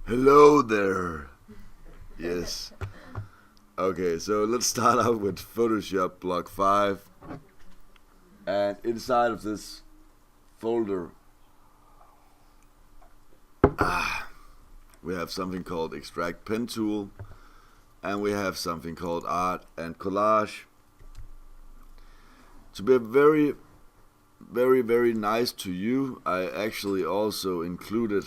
Hello there. Yes. Okay, so let's start out with Photoshop block 5. And inside of this folder, we have something called extract pentool, and we have something called art and collage. To be very, very nice to you, I actually also included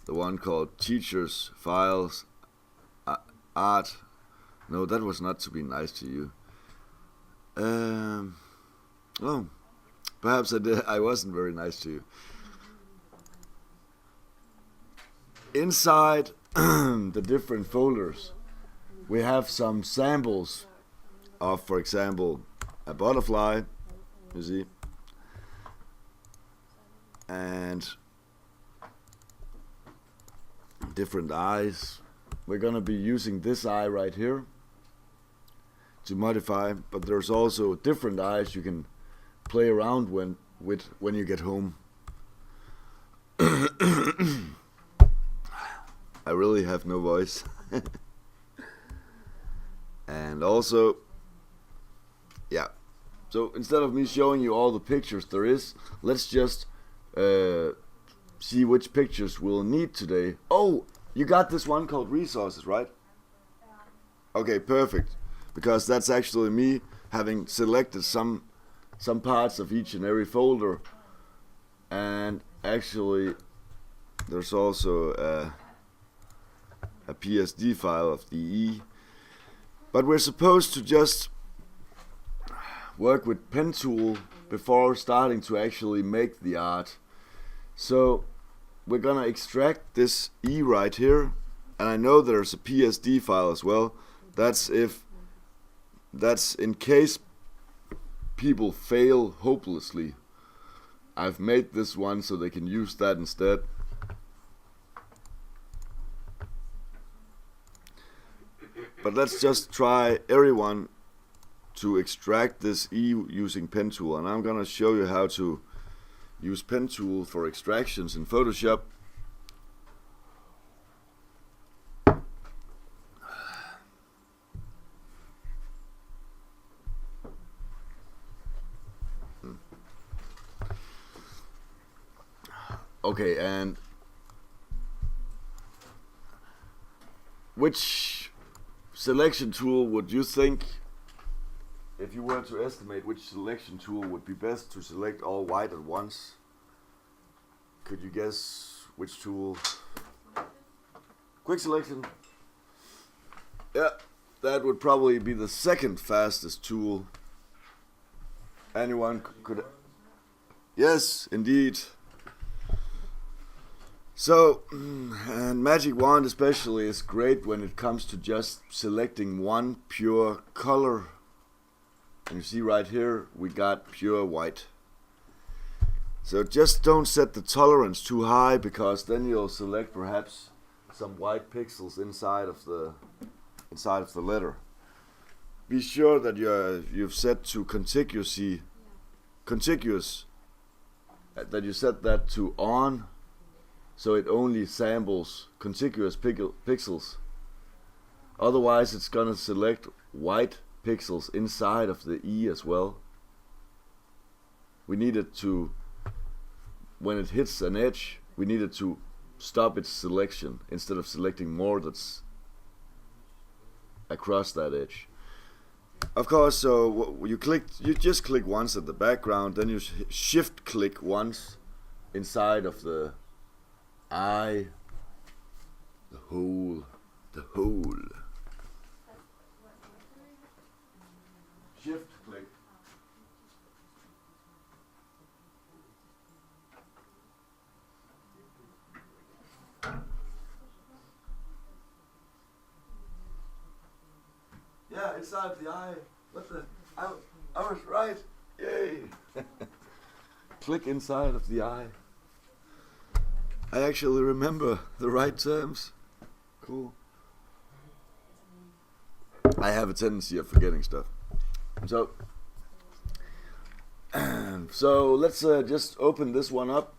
the one called teachers files art. No, that was not to be nice to you. Oh, perhaps I wasn't very nice to you. Inside the different folders, we have some samples of, for example, a butterfly, you see, and different eyes. We're gonna be using this eye right here to modify, but there's also different eyes you can play around with when you get home. I really have no voice. And also, yeah, so instead of me showing you all the pictures there is, let's just see which pictures we'll need today. Oh, you got this one called resources, right? Okay, perfect. Because that's actually me having selected some parts of each and every folder, and actually there's also a PSD file of the E. But we're supposed to just work with pentool before starting to actually make the art. So we're gonna extract this E right here, and I know there's a PSD file as well. That's in case people fail hopelessly. I've made this one so they can use that instead. But let's just try everyone to extract this E using pentool, and I'm gonna show you how to use pentool for extractions in Photoshop. Okay, and which selection tool would you think, if you were to estimate which selection tool would be best to select all white at once? Could you guess which tool? Quick selection. Yeah, that would probably be the second fastest tool. Anyone could. Yes, indeed. So, and Magic Wand especially is great when it comes to just selecting one pure color. And you see right here, we got pure white. So just don't set the tolerance too high, because then you'll select perhaps some white pixels inside of the letter. Be sure that you've set to contiguous, that you set that to on, so it only samples contiguous pixels. Otherwise it's gonna select white pixels inside of the E as well. We need it to, when it hits an edge, we need it to stop its selection instead of selecting more that's across that edge. Of course, so you just click once at the background, then you shift click once inside of the eye, the hole. Shift click. Yeah, inside the eye. I was right. Yay. Click inside of the eye. I actually remember the right terms. Cool. I have a tendency of forgetting stuff. So let's just open this one up.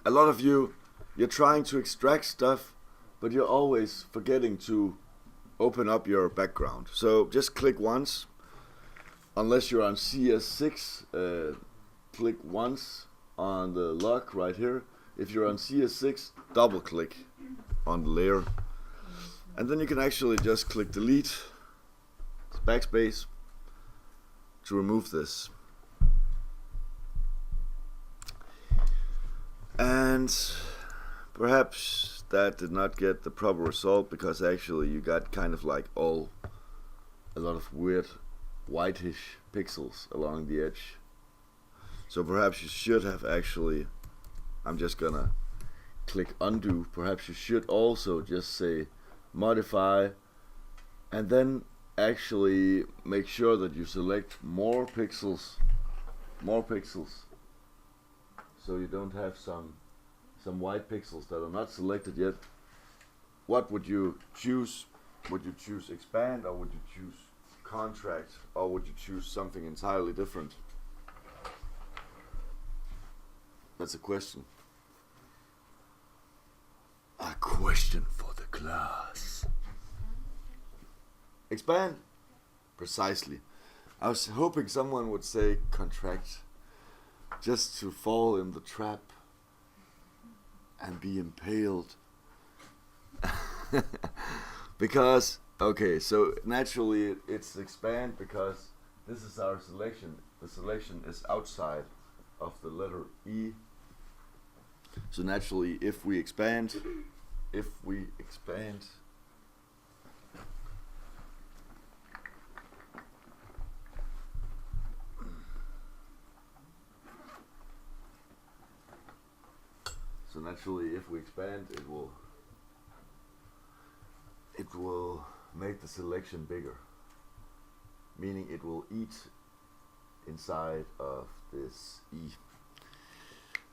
A lot of you you're trying to extract stuff, but you're always forgetting to open up your background. So just click once, unless you're on CS6, click once on the lock right here. If you're on CS6, double click on the layer, and then you can actually just click delete, backspace, to remove this. And perhaps that did not get the proper result, because actually you got kind of like a lot of weird whitish pixels along the edge. So perhaps you should have actually, I'm just gonna click undo, perhaps you should also just say modify, and then actually make sure that you select more pixels, so you don't have some white pixels that are not selected yet. What would you choose? Would you choose expand, or would you choose contract, or would you choose something entirely different? That's a question. A question for the class. Expand? Precisely. I was hoping someone would say contract, just to fall in the trap and be impaled. Because, okay, so naturally it's expand, because this is our selection. The selection is outside of the letter E. So naturally, if we expand, so naturally, if we expand, it will make the selection bigger, meaning it will eat inside of this E.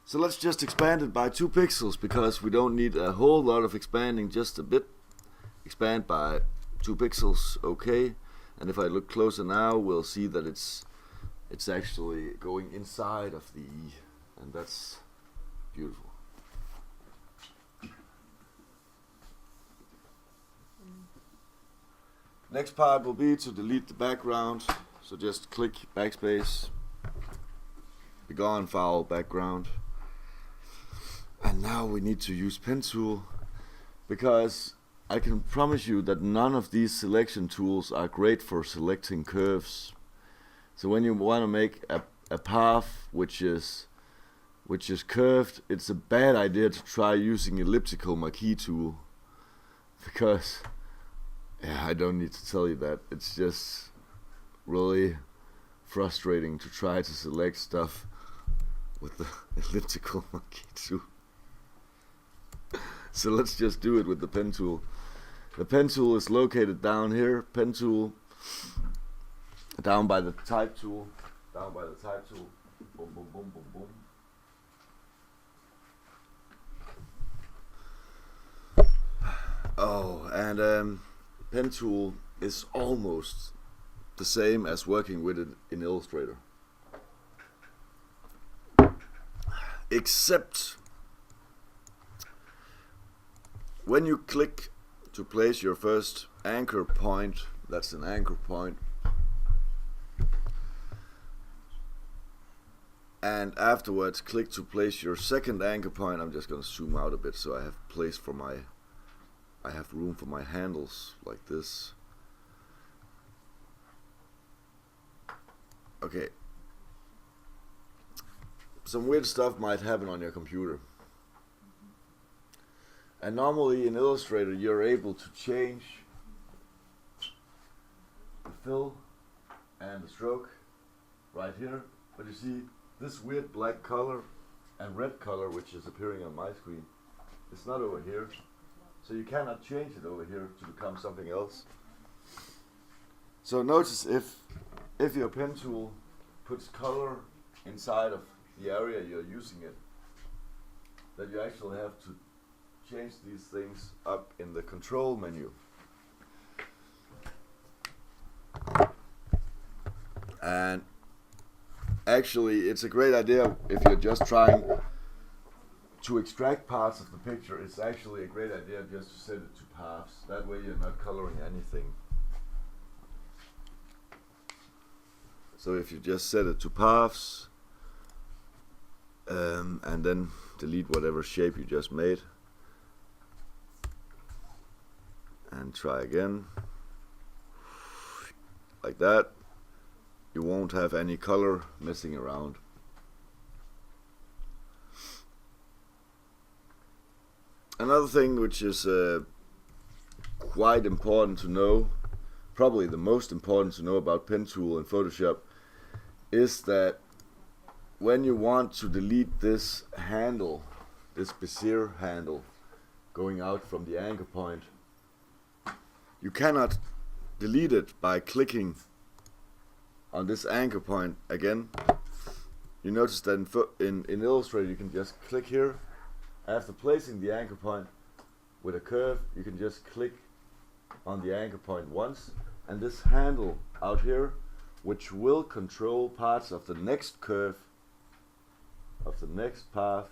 So let's just expand it by 2 pixels, because we don't need a whole lot of expanding, just a bit. Expand by 2 pixels, okay. And if I look closer now, we'll see that it's actually going inside of the E, and that's beautiful. Next part will be to delete the background, so just click backspace, be gone foul background. And now we need to use pentool, because I can promise you that none of these selection tools are great for selecting curves. So when you want to make a path which is curved, it's a bad idea to try using elliptical marquee tool, because yeah, I don't need to tell you that. It's just really frustrating to try to select stuff with the elliptical marquee tool. So let's just do it with the pen tool. The pen tool is located down here. Pen tool down by the type tool. Down by the type tool. Boom, boom, boom, boom, boom. Oh, and pen tool is almost the same as working with it in Illustrator, except when you click to place your first anchor point, that's an anchor point, and afterwards click to place your second anchor point. I'm just going to zoom out a bit so I have place for I have room for my handles like this. Okay. Some weird stuff might happen on your computer. And normally in Illustrator you're able to change the fill and the stroke right here. But you see this weird black color and red color which is appearing on my screen, it's not over here. So you cannot change it over here to become something else. So notice if your pen tool puts color inside of the area you're using it, that you actually have to change these things up in the control menu. And actually it's a great idea if you're just trying to extract parts of the picture, it's actually a great idea just to set it to paths. That way you're not coloring anything. So if you just set it to paths, and then delete whatever shape you just made, and try again, like that, you won't have any color messing around. Another thing which is quite important to know, probably the most important to know about pentool and Photoshop, is that when you want to delete this handle, this Bezier handle going out from the anchor point, you cannot delete it by clicking on this anchor point again. You notice that in Illustrator you can just click here. After placing the anchor point with a curve, you can just click on the anchor point once, and this handle out here, which will control parts of the next curve, of the next path,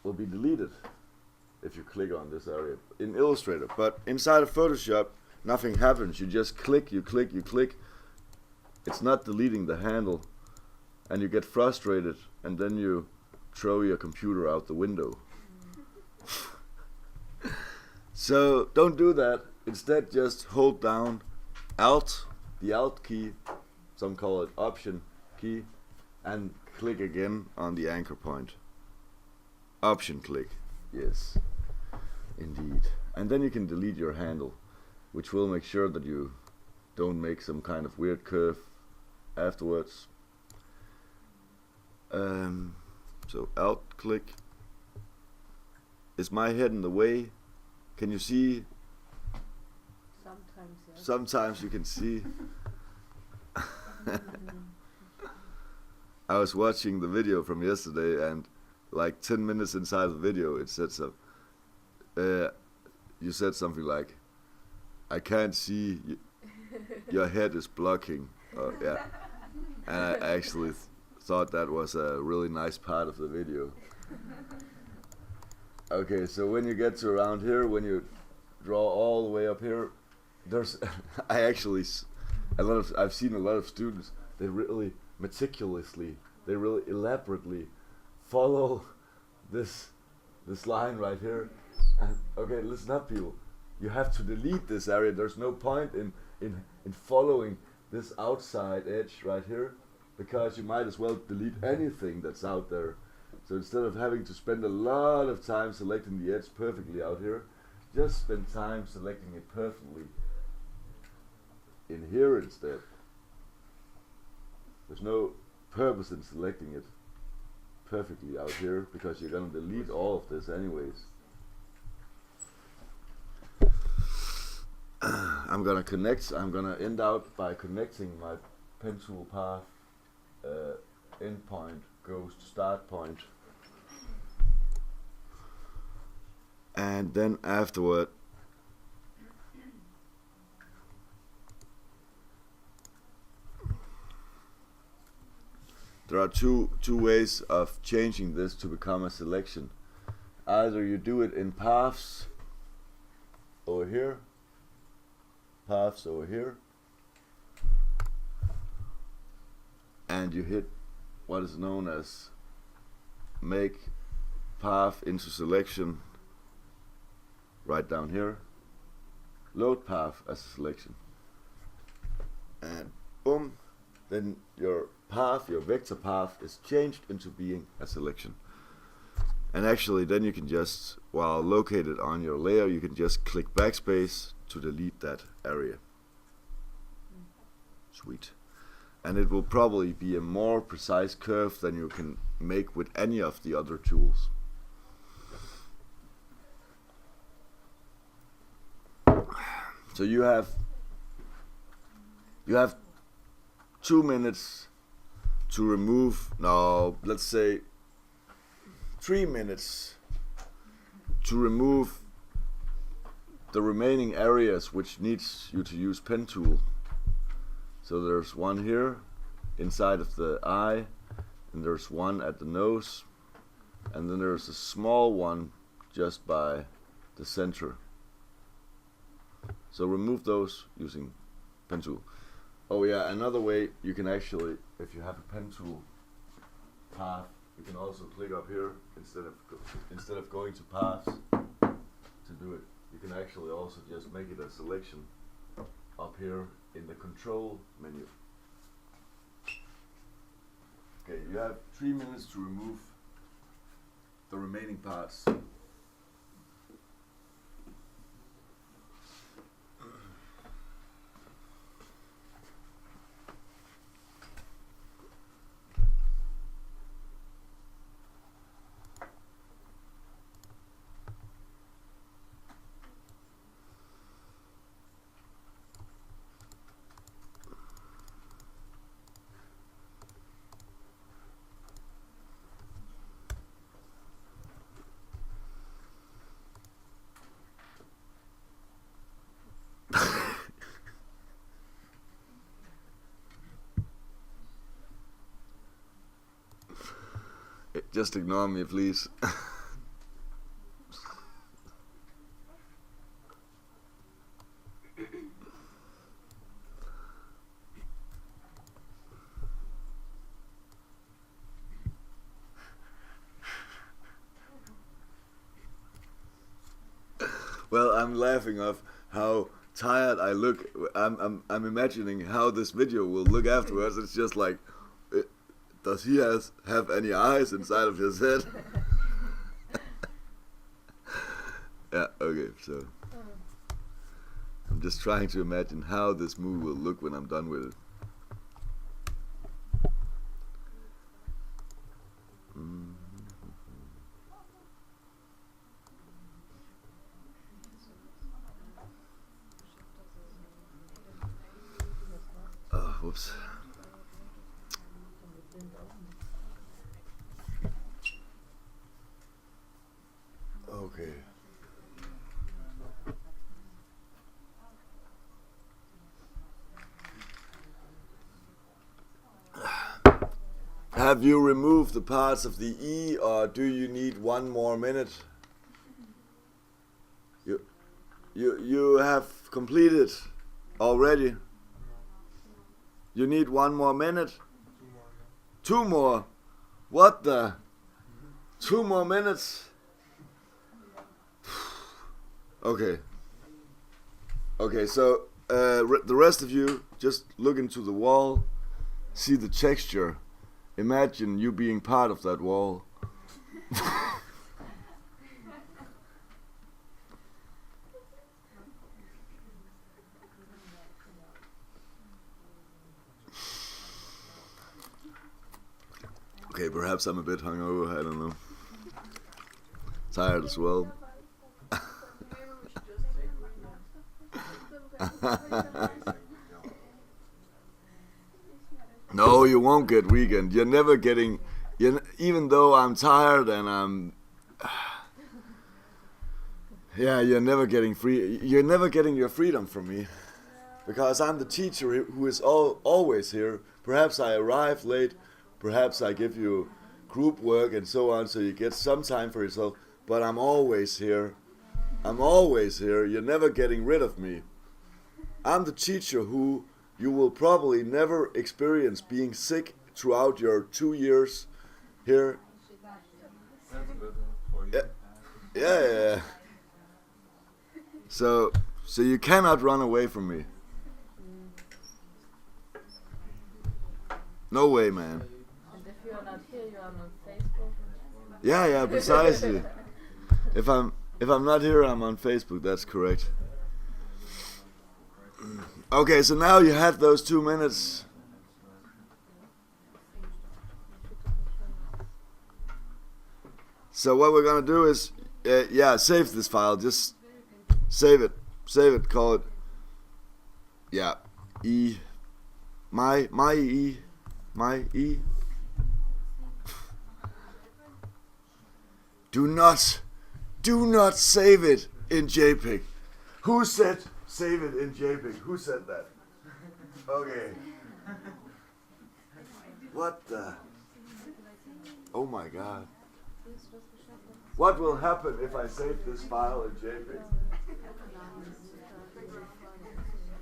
will be deleted if you click on this area in Illustrator. But inside of Photoshop, nothing happens. You just click, you click, you click. It's not deleting the handle, and you get frustrated, and then you throw your computer out the window. So don't do that. Instead, just hold down Alt, the Alt key, some call it Option key, and click again on the anchor point. Option click, yes, indeed. And then you can delete your handle, which will make sure that you don't make some kind of weird curve afterwards. So Alt click. Is my head in the way? Can you see? Sometimes, yes. Sometimes you can see. I was watching the video from yesterday, and like 10 minutes inside the video it said so. You said something like, I can't see, your head is blocking. Yeah. And I actually thought that was a really nice part of the video. Okay, so when you get to around here, when you draw all the way up here, there's I've seen a lot of students, they really meticulously, they really elaborately follow this line right here. And okay, listen up, people. You have to delete this area. There's no point in following this outside edge right here, because you might as well delete anything that's out there. So instead of having to spend a lot of time selecting the edge perfectly out here, just spend time selecting it perfectly in here instead. There's no purpose in selecting it perfectly out here, because you're going to delete all of this anyways. I'm going to end out by connecting my pentool path end point goes to start point, and then afterward there are two ways of changing this to become a selection. Either you do it in paths over here, paths over here, and you hit what is known as make path into selection right down here, load path as a selection, and boom, then your path, your vector path, is changed into being a selection. And actually then you can just, while located on your layer, you can just click backspace to delete that area. Sweet. And it will probably be a more precise curve than you can make with any of the other tools. So you have 2 minutes to remove, no, let's say 3 minutes to remove the remaining areas which needs you to use pentool. So there's one here inside of the eye, and there's one at the nose, and then there's a small one just by the center. So remove those using pen tool. Oh yeah, another way you can actually, if you have a pen tool path, you can also click up here instead of going to paths to do it. You can actually also just make it a selection up here in the control menu. Okay, you have 3 minutes to remove the remaining parts. Just ignore me, please. Well, I'm laughing of how tired I look. I'm imagining how this video will look afterwards. It's just like, does he have any eyes inside of his head? Yeah, okay, so I'm just trying to imagine how this move will look when I'm done with it. Oh, whoops. Okay. Have you removed the parts of the E, or do you need 1 more minute? You have completed already. You need 1 more minute? 2 more? What the? 2 more minutes? Okay. Okay, so the rest of you, just look into the wall, see the texture. Imagine you being part of that wall. Okay, perhaps I'm a bit hungover, I don't know. Tired as well. No, you won't get weekend. You're never getting, even though I'm tired and yeah, you're never getting free. You're never getting your freedom from me, because I'm the teacher who is always here. Perhaps I arrive late, perhaps I give you group work and so on, so you get some time for yourself. But I'm always here. I'm always here. You're never getting rid of me. I'm the teacher who you will probably never experience being sick throughout your 2 years here. Yeah. So you cannot run away from me. No way, man. And if you're not here, you are on Facebook? Yeah, precisely. If I'm not here, I'm on Facebook. That's correct. Okay, so now you had those 2 minutes. So what we're gonna do is, save this file. Just save it. Call it, my E. Do not save it in JPEG. Who said save it in JPEG? Who said that? Okay. What the? Oh my god. What will happen if I save this file in JPEG?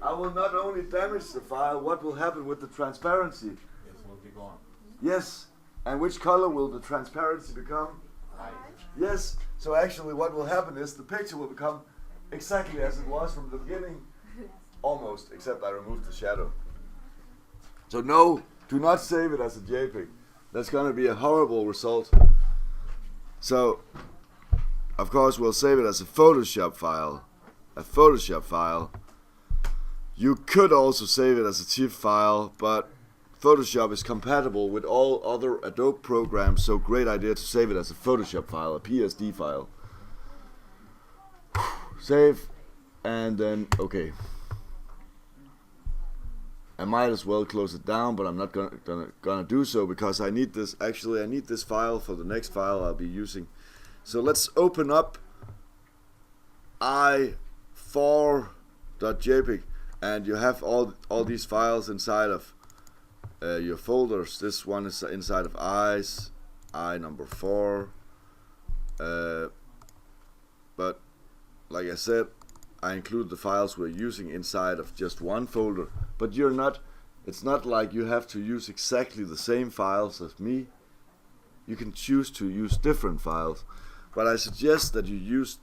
I will not only damage the file, what will happen with the transparency? It will be gone. Yes. And which color will the transparency become? White. Yes. So actually what will happen is the picture will become exactly as it was from the beginning. Almost, except I removed the shadow. So no, do not save it as a JPEG. That's going to be a horrible result. So, of course, we'll save it as a Photoshop file. A Photoshop file. You could also save it as a TIFF file, but Photoshop is compatible with all other Adobe programs, so great idea to save it as a Photoshop file, a PSD file. Save, and then, okay. I might as well close it down, but I'm not gonna do so because I need this. Actually, I need this file for the next file I'll be using. So let's open up i4.jpg, and you have all these files inside of your folders. This one is inside of eyes, I number 4. But like I said, I include the files we're using inside of just one folder. But you're not. It's not like you have to use exactly the same files as me. You can choose to use different files. But I suggest that you use,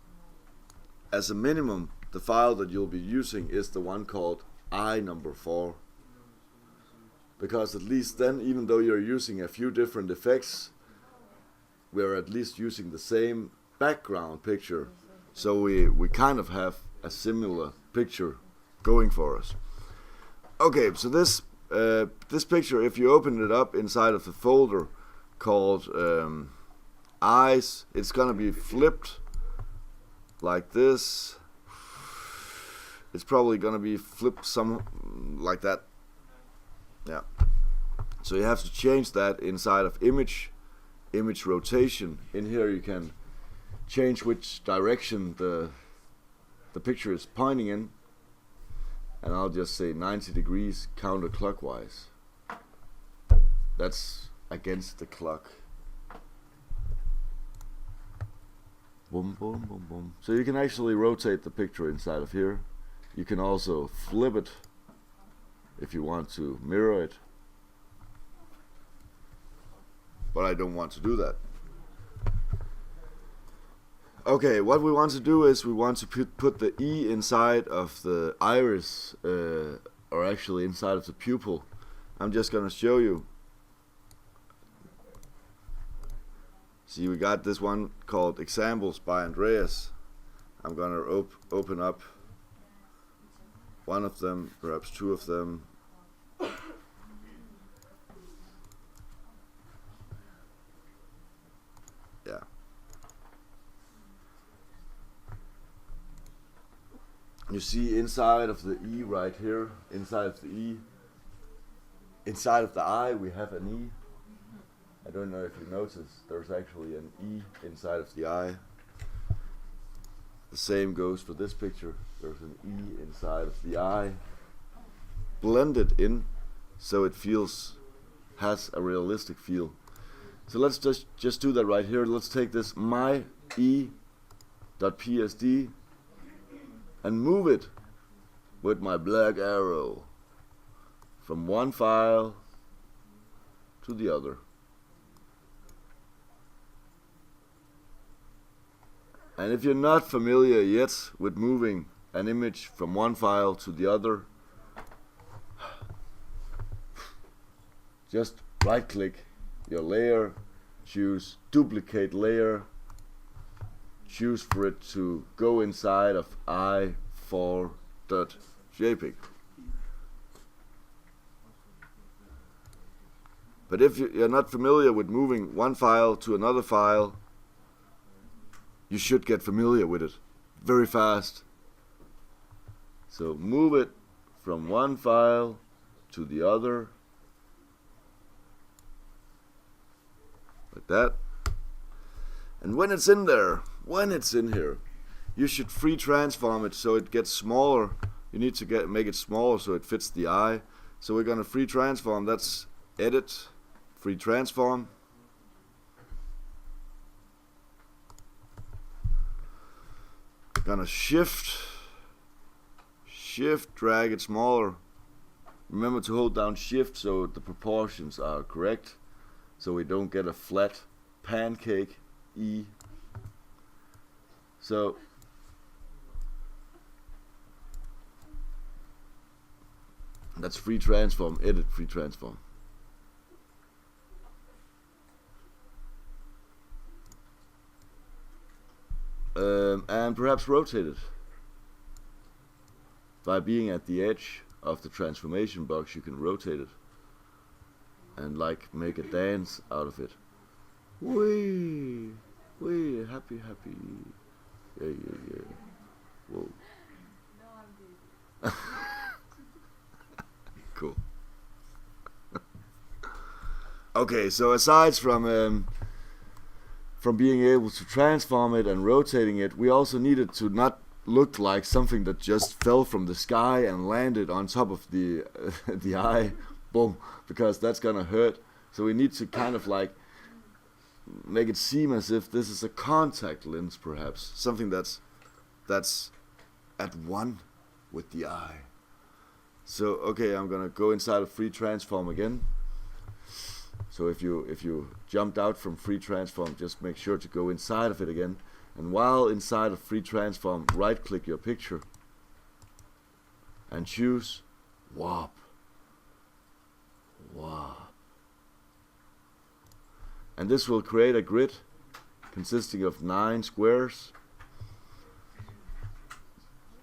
as a minimum, the file that you'll be using is the one called I number 4. Because at least then, even though you're using a few different effects, we're at least using the same background picture. So we kind of have a similar picture going for us. Okay, so this picture, if you open it up inside of the folder called eyes, it's gonna be flipped like this. It's probably gonna be flipped some like that. Yeah. So you have to change that inside of image rotation. In here you can change which direction the picture is pointing in, and I'll just say 90 degrees counterclockwise. That's against the clock. Boom, boom, boom, boom. So you can actually rotate the picture inside of here. You can also flip it if you want to mirror it, but I don't want to do that. Okay, what we want to do is we want to put the E inside of the iris, or actually inside of the pupil. I'm just gonna show you. See, we got this one called Examples by Andreas. I'm gonna open up one of them, perhaps two of them. Yeah. You see inside of the E right here, inside of the E, inside of the I we have an E. I don't know if you notice, there's actually an E inside of the I. The same goes for this picture. There's an E inside of the I. Blended in so it has a realistic feel. So let's just do that right here. Let's take this my E.psd and move it with my black arrow from one file to the other. And if you're not familiar yet with moving an image from one file to the other, just right click your layer, choose duplicate layer, choose for it to go inside of i4.jpg. But if you're not familiar with moving one file to another file, you should get familiar with it very fast. So move it from one file to the other, like that. And when it's in there, when it's in here, you should free transform it so it gets smaller. You need to make it smaller so it fits the eye. So we're gonna free transform. That's edit, free transform. Gonna shift, drag it smaller. Remember to hold down shift so the proportions are correct, so we don't get a flat pancake E. So that's free transform, edit free transform. And perhaps rotate it. By being at the edge of the transformation box, you can rotate it and like make a dance out of it. Wee, wee, happy, happy. Yeah, yeah, yeah. Whoa. Cool. Okay, so aside from being able to transform it and rotating it, we also needed to not look like something that just fell from the sky and landed on top of the the eye, boom, because that's gonna hurt. So we need to kind of like make it seem as if this is a contact lens, perhaps something that's at one with the eye. So okay, I'm gonna go inside of free transform again. So if you jumped out from free transform, just make sure to go inside of it again. And while inside of free transform, right click your picture and choose warp. Warp. And this will create a grid consisting of 9 squares.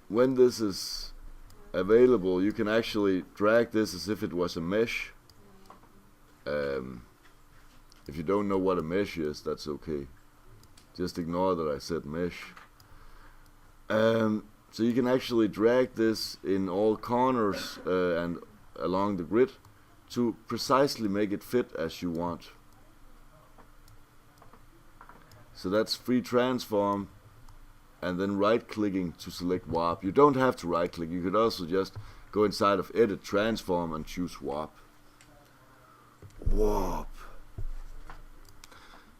When this is available, you can actually drag this as if it was a mesh. If you don't know what a mesh is, that's okay. Just ignore that I said mesh. So you can actually drag this in all corners and along the grid to precisely make it fit as you want. So that's free transform and then right clicking to select warp. You don't have to right click, you could also just go inside of edit transform and choose warp. Warp.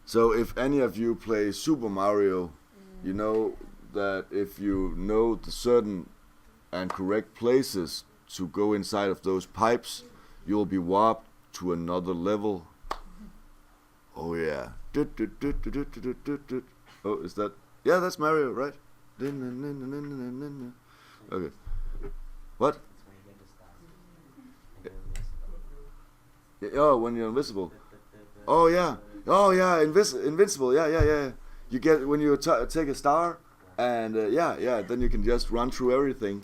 So if any of you play Super Mario, you know that if you know the certain and correct places to go inside of those pipes, you'll be warped to another level. Oh yeah. Oh, is that? Yeah, that's Mario, right? Okay. What? Oh, when you're invisible. Oh yeah. Oh yeah, invincible. Yeah. You get when you take a star, and yeah. Then you can just run through everything.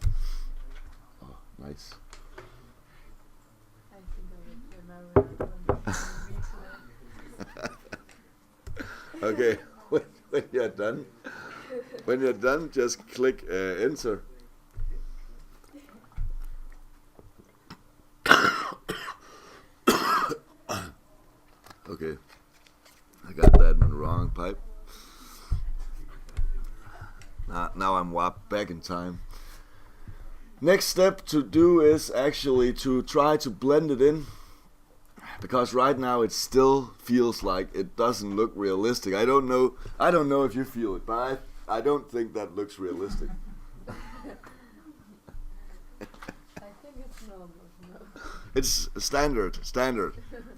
Oh, nice. I think I would Okay, when you're done, just click enter. Okay, I got that in the wrong pipe. Now I'm warped back in time. Next step to do is actually to try to blend it in, because right now it still feels like it doesn't look realistic. I don't know if you feel it, but I don't think that looks realistic. I think it's normal. No. It's standard,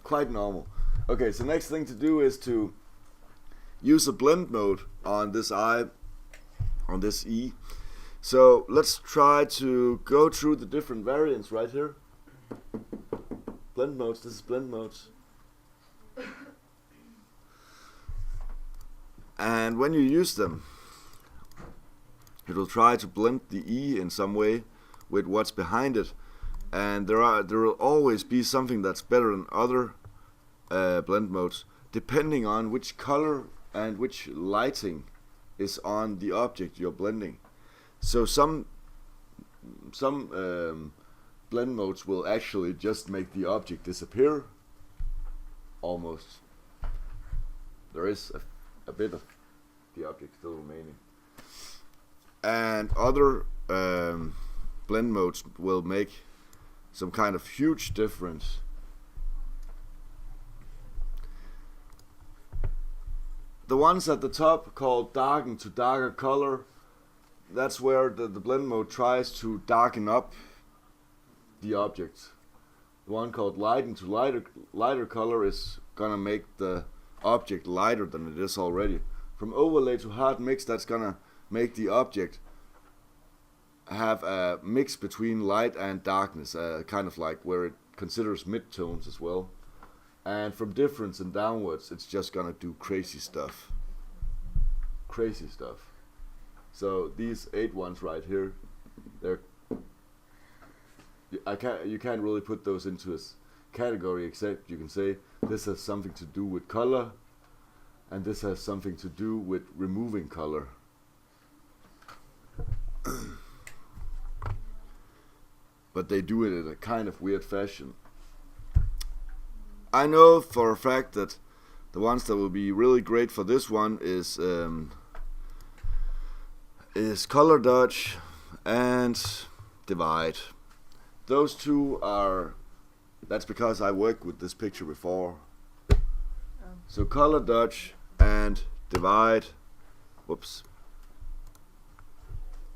quite normal. Okay, so next thing to do is to use a blend mode on this eye, on this E. So let's try to go through the different variants right here. Blend modes, this is blend modes. And when you use them, it will try to blend the E in some way with what's behind it. And there will always be something that's better than other blend modes, depending on which color and which lighting is on the object you're blending. So some blend modes will actually just make the object disappear, almost. There is a bit of the object still remaining. And other blend modes will make some kind of huge difference. The ones at the top called darken to darker color, that's where the blend mode tries to darken up the object. The one called lighten to lighter color is gonna make the object lighter than it is already. From overlay to hard mix, that's gonna make the object have a mix between light and darkness, kind of like where it considers midtones as well. And from difference and downwards, it's just gonna do crazy stuff. Crazy stuff. So these 8 ones right here, they're you can't really put those into a category, except you can say this has something to do with color, and this has something to do with removing color. But they do it in a kind of weird fashion. I know for a fact that the ones that will be really great for this one is color dodge and divide. Those two are, that's because I worked with this picture before. So color dodge and divide, whoops,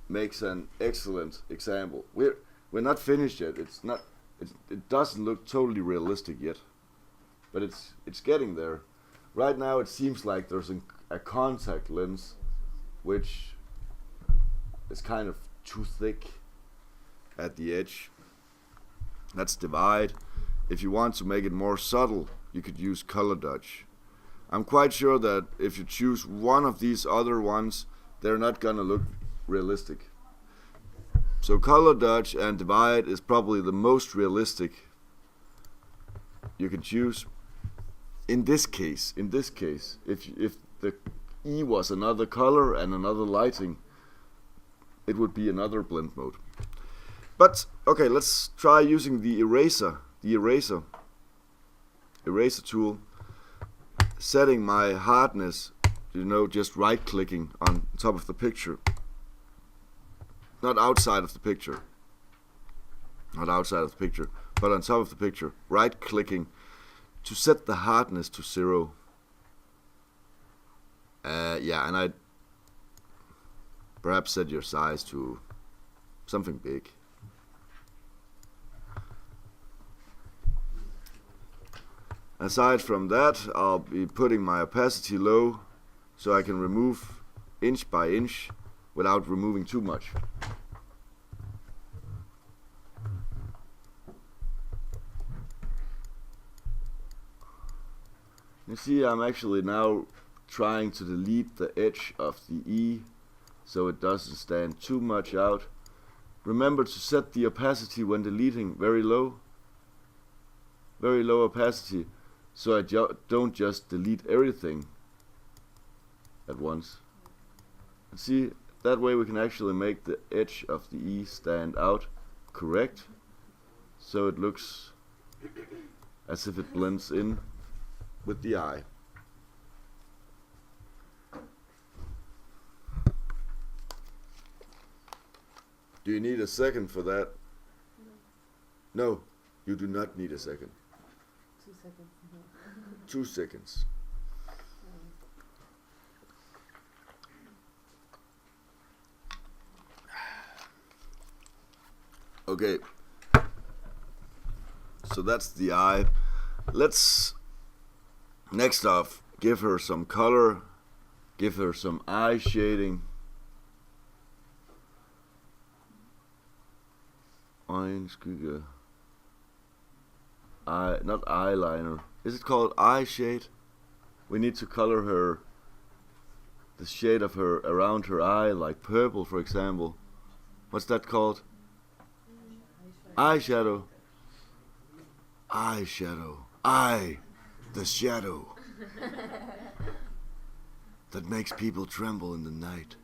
makes an excellent example. We're not finished yet. It doesn't look totally realistic yet, but it's getting there. Right now it seems like there's a contact lens which is kind of too thick at the edge. That's divide. If you want to make it more subtle, you could use color dodge. I'm quite sure that if you choose one of these other ones, they're not gonna look realistic. So color dodge and divide is probably the most realistic you can choose. In this case, if the E was another color and another lighting, it would be another blend mode. But okay, let's try using the eraser tool, setting my hardness, just right clicking on top of the picture, not outside of the picture, but on top of the picture, right clicking to set the hardness to 0. And I perhaps set your size to something big. Aside from that, I'll be putting my opacity low so I can remove inch by inch without removing too much. You see, I'm actually now trying to delete the edge of the E so it doesn't stand too much out. Remember to set the opacity when deleting very low opacity, so I don't just delete everything at once. See, that way we can actually make the edge of the E stand out correct, so it looks as if it blends in with the eye. Do you need a second for that? No, you do not need a second. 2 seconds. 2 seconds. Okay. So that's the eye. Let's next off give her some color, give her some eye shading. Øjenskygge. Not eyeliner. Is it called eye shade? We need to color her, the shade of her around her eye, like purple, for example. What's that called? Eyeshadow. Eyeshadow. Eye, the shadow that makes people tremble in the night.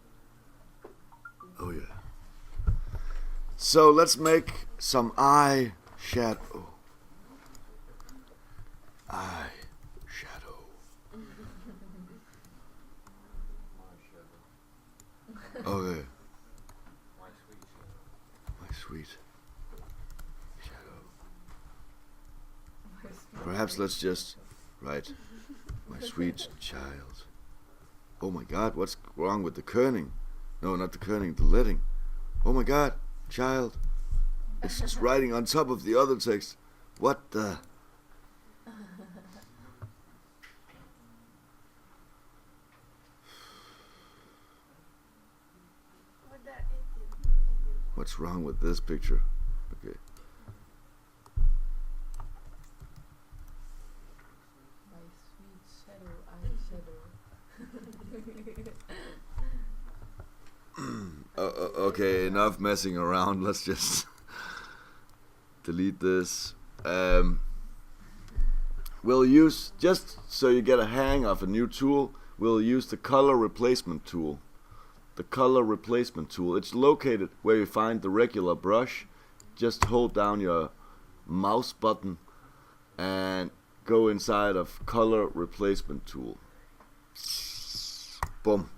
Oh yeah. So let's make some eye shadow. Eye shadow. Okay. My sweet shadow. Perhaps let's just write my sweet child. Oh my God, what's wrong with the kerning? No, not the kerning, the leading. Oh my god, child. It's just writing on top of the other text. What the? What's wrong with this picture? Okay. My sweet shadow, eyeshadow. Okay, enough messing around. Let's just delete this. We'll use, just so you get a hang of a new tool, we'll use the color replacement tool. The color replacement tool. It's located where you find the regular brush. Just hold down your mouse button and go inside of color replacement tool. Boom.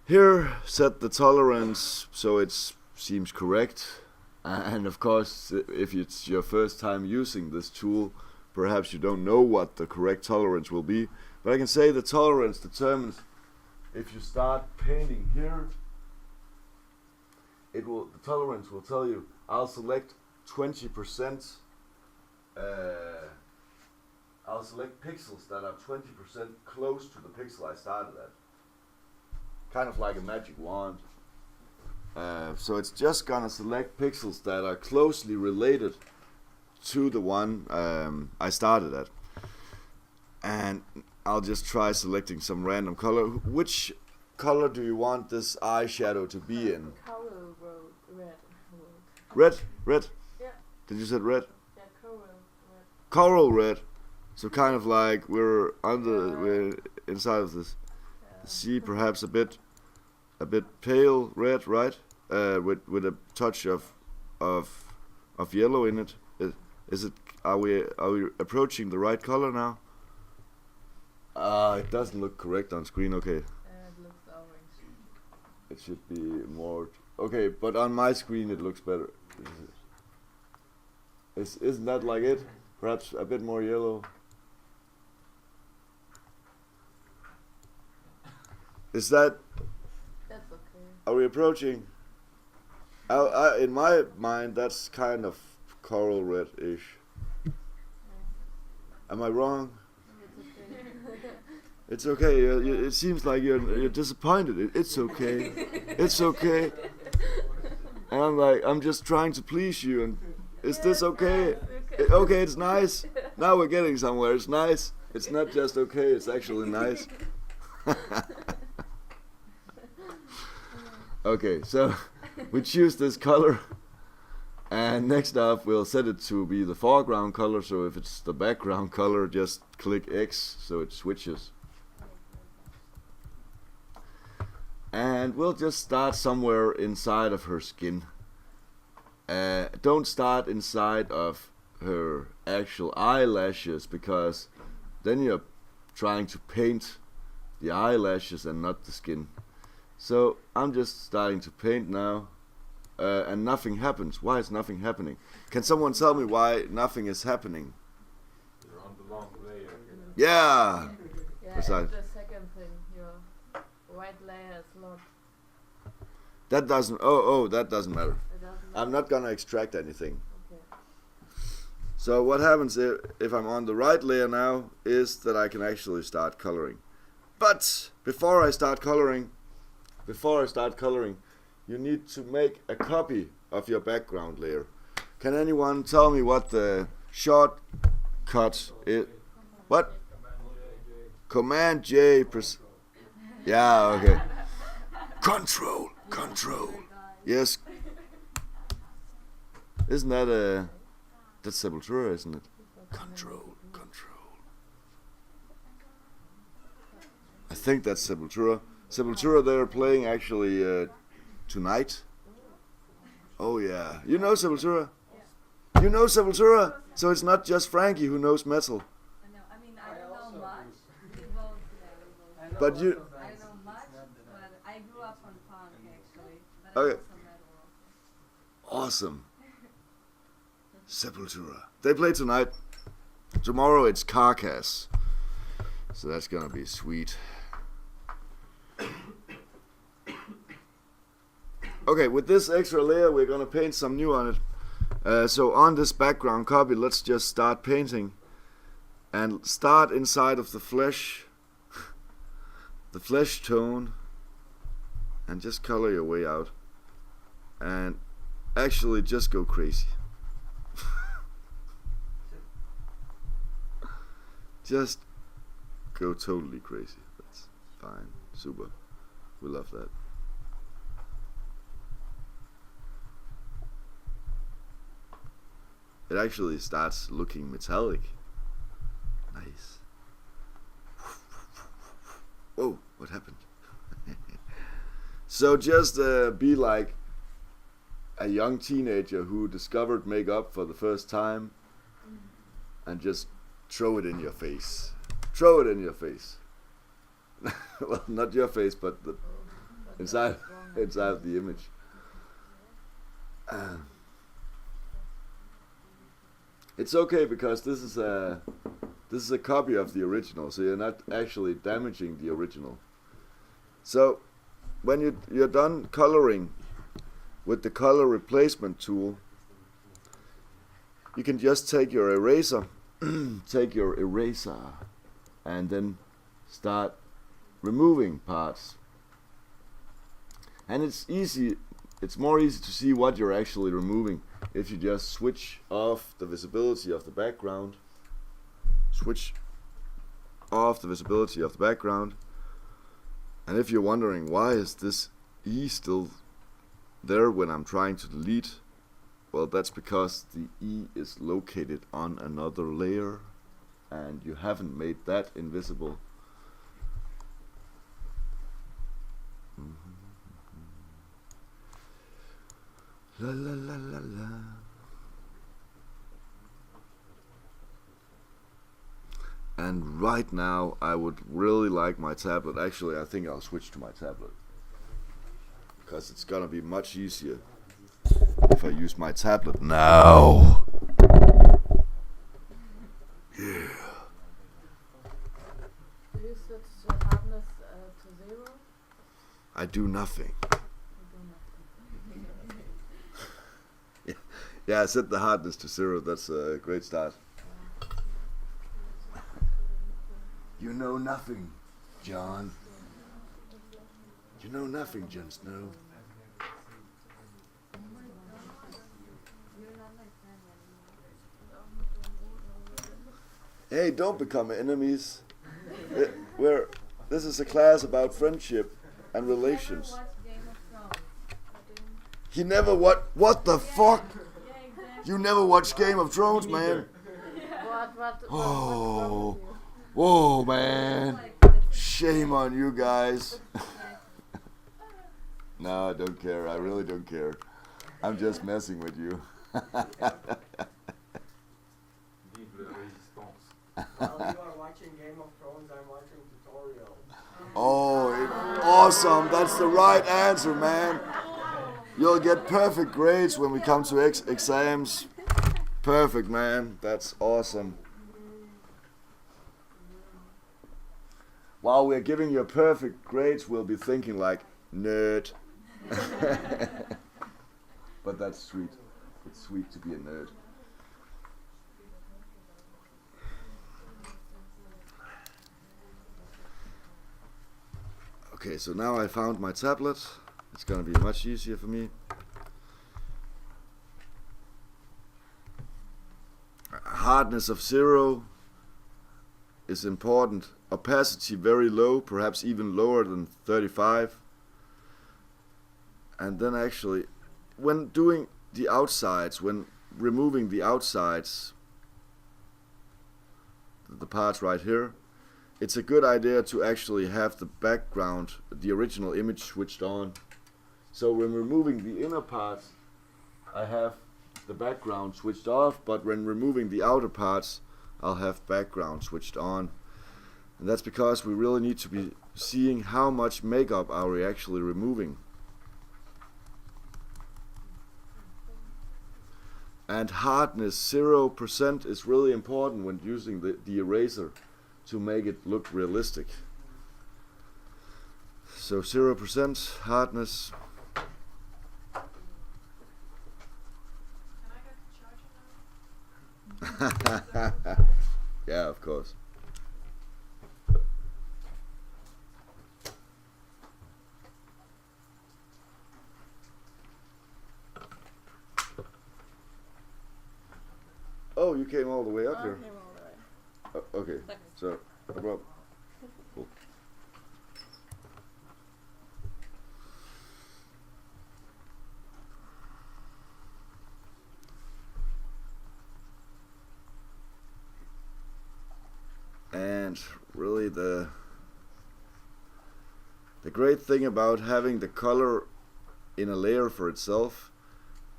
Here, set the tolerance so it seems correct. And of course, if it's your first time using this tool, perhaps you don't know what the correct tolerance will be. But I can say the tolerance determines if you start painting here, the tolerance will tell you, I'll select 20%, I'll select pixels that are 20% close to the pixel I started at. Kind of like a magic wand. So it's just gonna select pixels that are closely related to the one I started at. And I'll just try selecting some random color. Which color do you want this eyeshadow to be in? Coral road, red. Red? Red? Yeah. Did you say red? Yeah, coral red. Coral red. So kind of like we're inside of this. See, perhaps a bit pale red, right? With a touch of yellow in it. Is it? Are we approaching the right color now? It doesn't look correct on screen. Okay. It looks orange. It should be more. Okay, but on my screen it looks better. Isn't that like it? Perhaps a bit more yellow. Is that? That's okay. Are we approaching? In my mind, that's kind of coral red-ish. Am I wrong? It's okay. It seems like you're disappointed. It's okay. It's okay. And I'm like, I'm just trying to please you. And is this okay? Okay, it's nice. Now we're getting somewhere. It's nice. It's not just okay. It's actually nice. Okay, so we choose this color. And next up, we'll set it to be the foreground color. So if it's the background color, just click X so it switches. And we'll just start somewhere inside of her skin. Don't start inside of her actual eyelashes, because then you're trying to paint the eyelashes and not the skin. So I'm just starting to paint now. And nothing happens. Why is nothing happening? Can someone tell me why nothing is happening? You're on the wrong layer. Yeah! Yeah, Besides. and the second thing, your white layer is locked. That doesn't, that doesn't matter. It doesn't I'm not gonna extract anything. Okay. So what happens if I'm on the right layer now is that I can actually start coloring. But before I start coloring, you need to make a copy of your background layer. Can anyone tell me what the shortcut is? What? Command J. Yeah, okay. Control. Yes. Isn't that that's Sepultura, isn't it? Control. I think that's Sepultura. Sepultura, they're playing actually tonight. Oh yeah. You know Sepultura? Yeah. You know Sepultura? So it's not just Frankie who knows metal. I don't know much. We both. But you. I don't know much, but I grew up on punk actually. But Okay. I also metal also. Awesome. Sepultura. They play tonight. Tomorrow it's Carcass. So that's gonna be sweet. Okay, with this extra layer, we're gonna paint some new on it. So on this background copy, let's just start painting, and start inside of the flesh tone, and just color your way out, and actually just go crazy. Just go totally crazy. That's fine. Super. We love that. It actually starts looking metallic. Nice. Whoa, what happened? So just be like a young teenager who discovered makeup for the first time, and just throw it in your face. Throw it in your face. Well, not your face, but the inside the image. It's okay, because this is a copy of the original, so you're not actually damaging the original. So when you're done coloring with the color replacement tool, you can just take your eraser, and then start removing parts. And it's easy. It's more easy to see what you're actually removing if you just switch off the visibility of the background. Switch off the visibility of the background. And if you're wondering why is this E still there when I'm trying to delete, well, that's because the E is located on another layer and you haven't made that invisible. La la la la la. And right now I would really like my tablet. Actually, I think I'll switch to my tablet, because it's gonna be much easier if I use my tablet now. Yeah. Do you set the hardness to 0? I do nothing. Yeah, I set the hardness to 0. That's a great start. You know nothing, John. You know nothing, Jon Snow. Hey, don't become enemies. This is a class about friendship and relations. He never what the fuck? You never watched Game of Thrones, man? Oh, whoa, man. Shame on you guys. No, I don't care. I really don't care. I'm just messing with you. Vive la résistance. While you are watching Game of Thrones, I'm watching tutorial. Oh, awesome. That's the right answer, man. You'll get perfect grades when we come to exams. Perfect, man. That's awesome. While we're giving you perfect grades, we'll be thinking like, nerd. But that's sweet. It's sweet to be a nerd. Okay, so now I found my tablet. It's gonna be much easier for me. Hardness of 0 is important. Opacity very low, perhaps even lower than 35. And then actually, when doing the outsides, when removing the outsides, the parts right here, it's a good idea to actually have the background, the original image switched on. So when removing the inner parts, I have the background switched off, but when removing the outer parts, I'll have background switched on. And that's because we really need to be seeing how much makeup are we actually removing. And hardness 0% is really important when using the eraser to make it look realistic. So 0% hardness. Yeah, of course. Oh, you came all the way up here. Came all the way. Okay, so no problem. Cool. And really the great thing about having the color in a layer for itself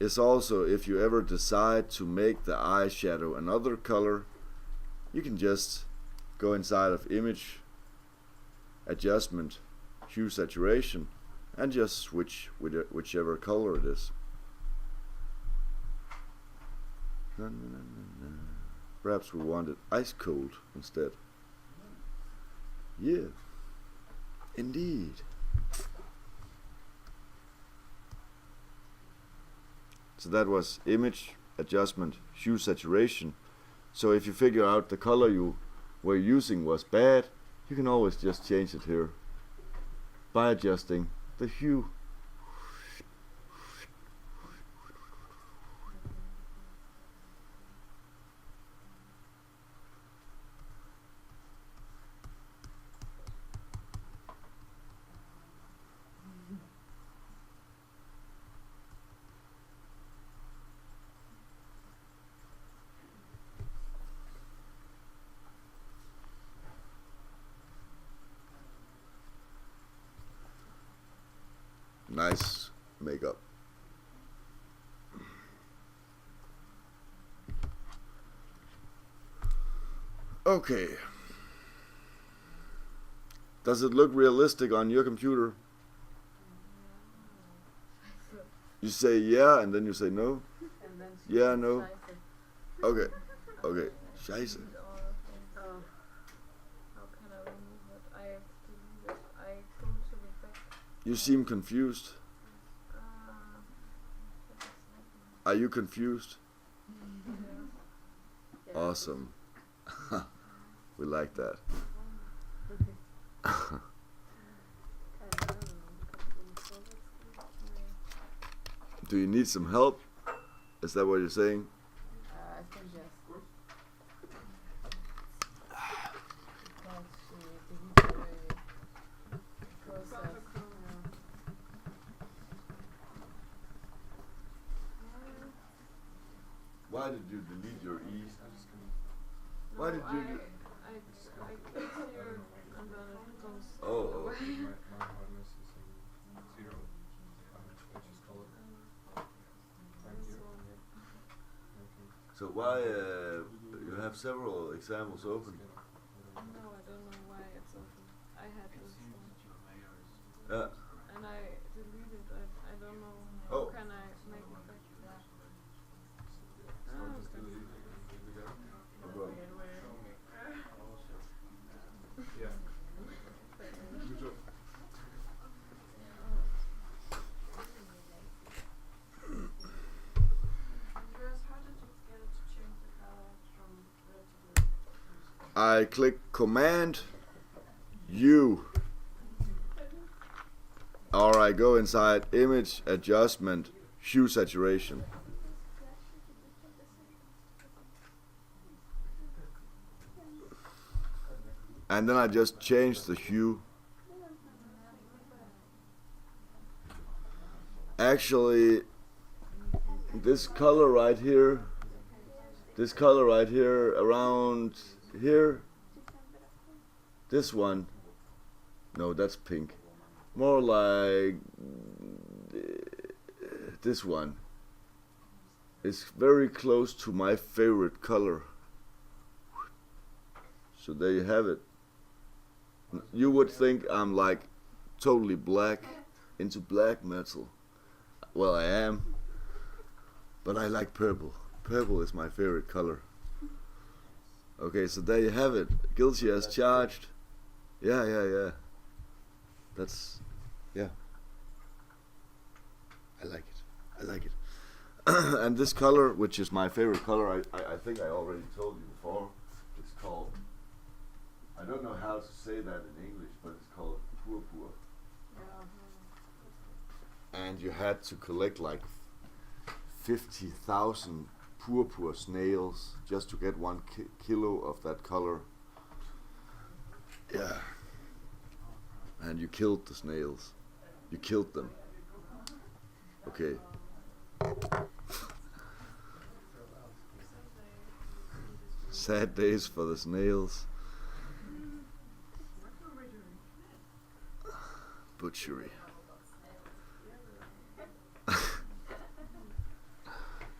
is also, if you ever decide to make the eyeshadow another color, you can just go inside of image, adjustment, hue, saturation, and just switch with whichever color it is. Perhaps we want it ice cold instead. Yeah, indeed. So that was image, adjustment, hue, saturation. So if you figure out the color you were using was bad, you can always just change it here by adjusting the hue. Nice makeup. Okay. Does it look realistic on your computer? You say yeah and then you say no? And then Yeah, no. Okay. Okay. Scheiße. Oh. How can I remove it? I have to leave it. I go to the back. You seem confused. Are you confused? Yeah. Awesome. We like that. Do you need some help? Is that what you're saying? I think yes. Why did you delete your E? Why did you? I clicked here and then it goes Oh. away. My hardness is 0. I just call it. Thank you. So why you have several examples open? No, I don't know why it's open. I had this one. Yeah. And I deleted it. I don't know. Oh. How can I make it back? So Oh, just okay. delete it again. No problem. Yeah. Good job. I click Command U, or I go inside Image, Adjustment, Hue, Saturation. And then I just change the hue. Actually, this color right here around here, this one, no, that's pink, more like this one is very close to my favorite color. So there you have it. You would think I'm like totally black, into black metal. Well, I am, but I like purple. Purple is my favorite color. Okay, so there you have it. Guilty as charged. Yeah. That's, yeah. I like it. And this color, which is my favorite color, I think I already told you before, it's called, I don't know how to say that in English, but it's called purpur. And you had to collect like 50,000 purpur snails just to get 1 kilo of that color. Yeah. And you killed the snails. You killed them. Okay. Sad days for the snails. Butchery.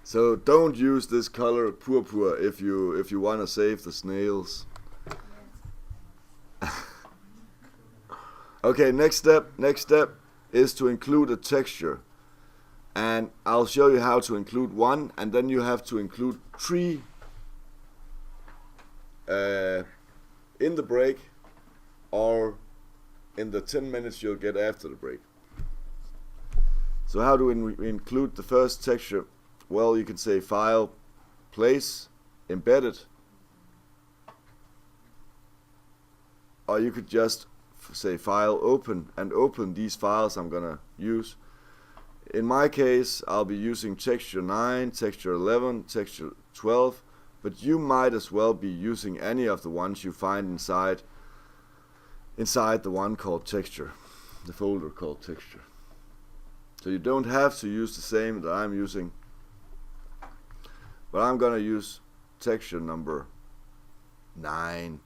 So don't use this color purpur if you want to save the snails. Okay, next step is to include a texture. And I'll show you how to include one, and then you have to include 3 in the break or in the 10 minutes you'll get after the break. So how do we include the first texture? Well, you can say file, place, embedded, or you could just say file, open, and open these files I'm gonna use. In my case, I'll be using texture 9, texture 11, texture 12, but you might as well be using any of the ones you find inside the one called texture, the folder called texture. So you don't have to use the same that I'm using, but I'm gonna use texture number 9.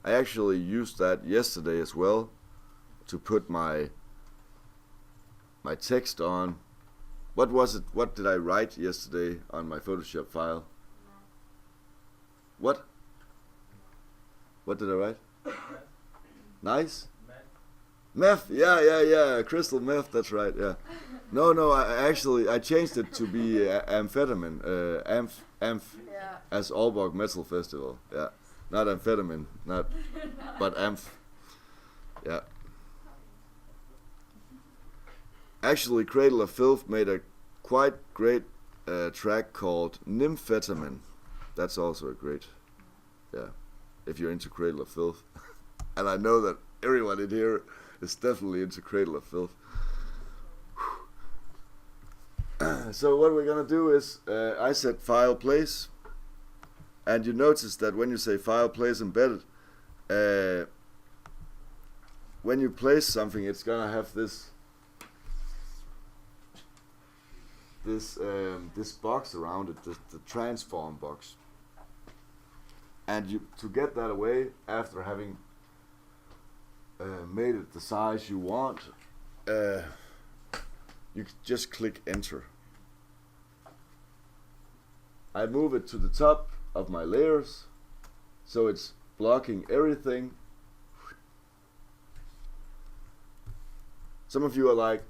I actually used that yesterday as well to put my text on. What was it? What did I write yesterday on my Photoshop file? What? What did I write? Nice? Meth. Yeah. Crystal meth. That's right. Yeah. No. I changed it to be amphetamine. Amph. Yeah. As Aalborg Metal Festival. Yeah. Not amphetamine. Not. But amph. Yeah. Actually, Cradle of Filth made a quite great track called Nymphetamine. That's also a great, yeah, if you're into Cradle of Filth. And I know that everyone in here is definitely into Cradle of Filth. So what we're gonna do is, I said file place, and you notice that when you say file place embedded, when you place something, it's gonna have this box around it, the transform box. And to get that away after having made it the size you want, you just click enter. I move it to the top of my layers so it's blocking everything. Some of you are like,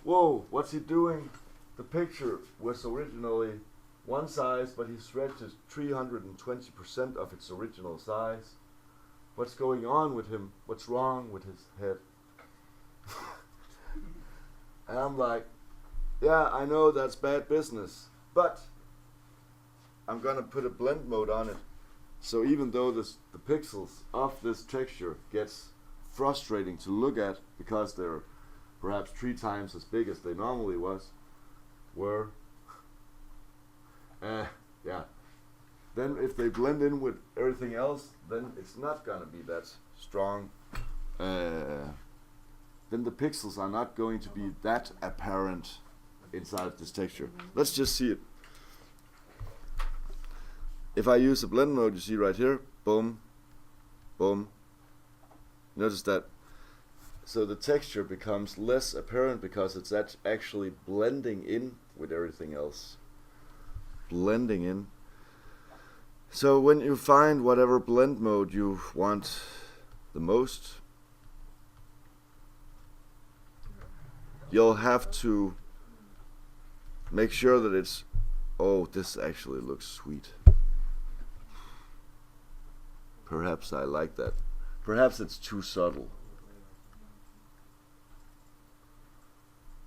whoa, what's he doing? The picture was originally one size, but he stretched it 320% of its original size. What's going on with him? What's wrong with his head? And I'm like, yeah, I know that's bad business, but I'm gonna put a blend mode on it. So even though the pixels of this texture gets frustrating to look at because they're perhaps 3 times as big as they normally were. Yeah. Then if they blend in with everything else, then it's not gonna be that strong. Then the pixels are not going to be that apparent inside this texture. Let's just see it. If I use a blend mode, you see right here, boom, boom. Notice that. So the texture becomes less apparent because it's actually blending in with everything else. Blending in. So when you find whatever blend mode you want the most, you'll have to make sure that it's, oh, this actually looks sweet. Perhaps I like that. Perhaps it's too subtle.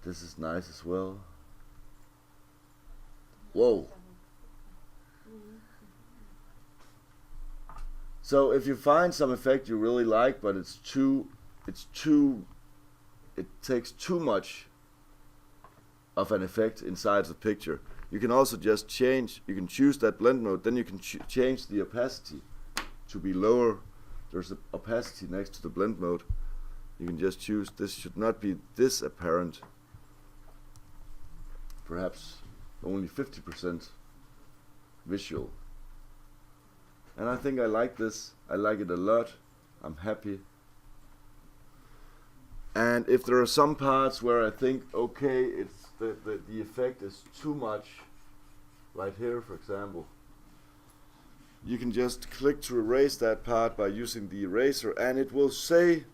This is nice as well. Whoa. So if you find some effect you really like, but it takes too much of an effect inside the picture, you can also just change, you can choose that blend mode, then you can change the opacity to be lower. There's an opacity next to the blend mode. You can just choose, this should not be this apparent, perhaps only 50% visual. And I think I like this, I like it a lot, I'm happy. And if there are some parts where I think, okay, it's the effect is too much, right here for example, you can just click to erase that part by using the eraser, and it will say,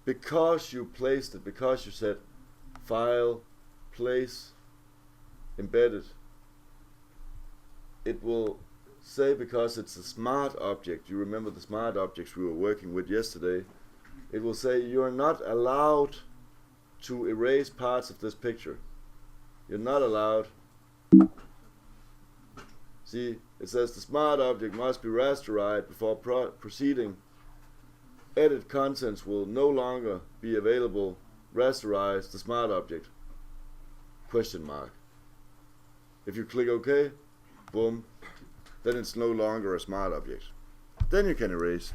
because you placed it, because you said file, place, embedded, it will say, because it's a smart object, you remember the smart objects we were working with yesterday, it will say you are not allowed to erase parts of this picture. You're not allowed. See, it says the smart object must be rasterized before proceeding. Edit contents will no longer be available. Rasterize the smart object. Question mark. If you click OK, boom, then it's no longer a smart object. Then you can erase.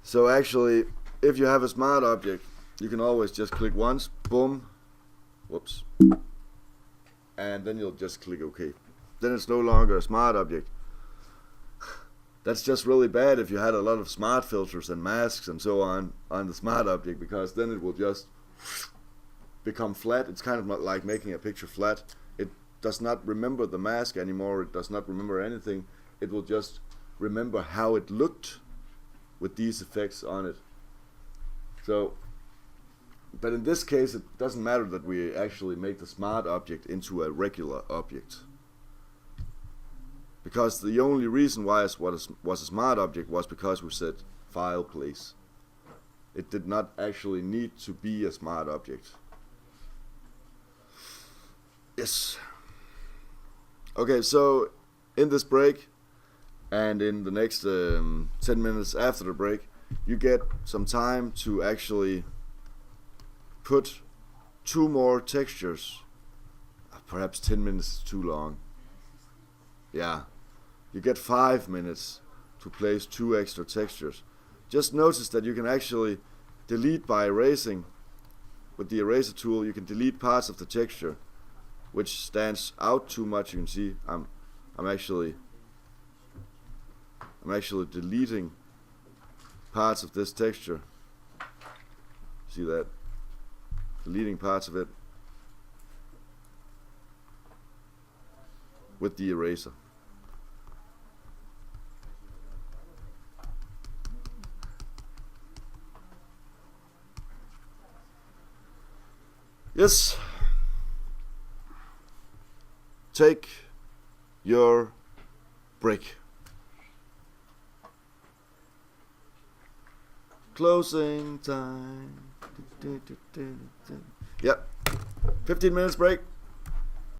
So actually, if you have a smart object, you can always just click once, boom, whoops, and then you'll just click OK. Then it's no longer a smart object. That's just really bad if you had a lot of smart filters and masks and so on the smart object, because then it will just become flat. It's kind of like making a picture flat. It does not remember the mask anymore. It does not remember anything. It will just remember how it looked with these effects on it. So, but in this case it doesn't matter that we actually make the smart object into a regular object, because the only reason why it was a smart object was because we said file place. It did not actually need to be a smart object. Yes. Okay, so in this break and in the next 10 minutes after the break, you get some time to actually put 2 more textures. Perhaps 10 minutes is too long. Yeah, you get 5 minutes to place 2 extra textures. Just notice that you can actually delete by erasing. With the eraser tool you can delete parts of the texture which stands out too much. You can see I'm actually deleting parts of this texture. See that? Deleting parts of it with the eraser. Yes. Take your break. Closing time. Yep. 15 minutes break.